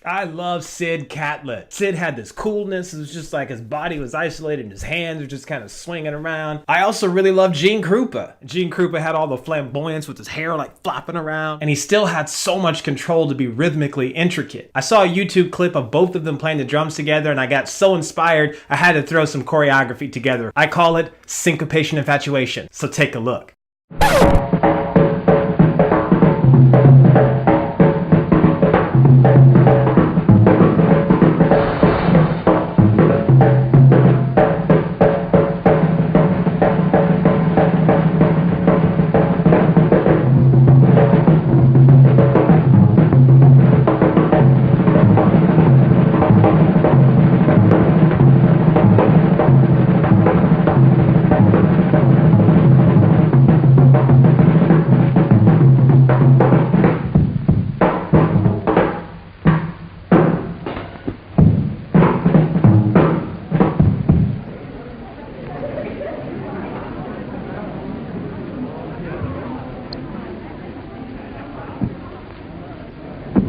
I love Sid Catlett. Sid had this coolness. It was just like his body was isolated and his hands were just kind of swinging around. I also really loved Krupa. Krupa had all the flamboyance with his hair like flopping around, and he still had so much control to be rhythmically intricate. I saw a YouTube clip of both of them playing the drums together, and I got so inspired I had to throw some choreography together. I call it syncopation infatuation. So take a look.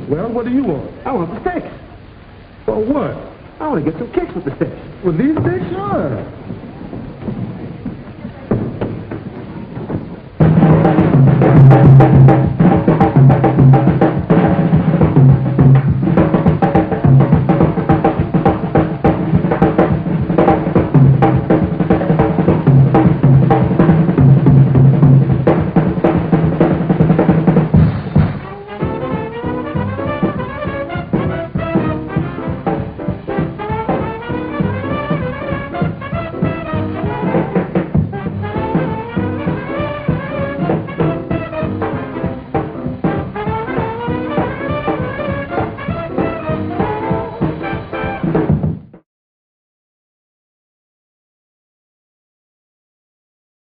Well, what do you want? I want the sticks. For what? I want to get some kicks with the sticks. With these sticks? Sure.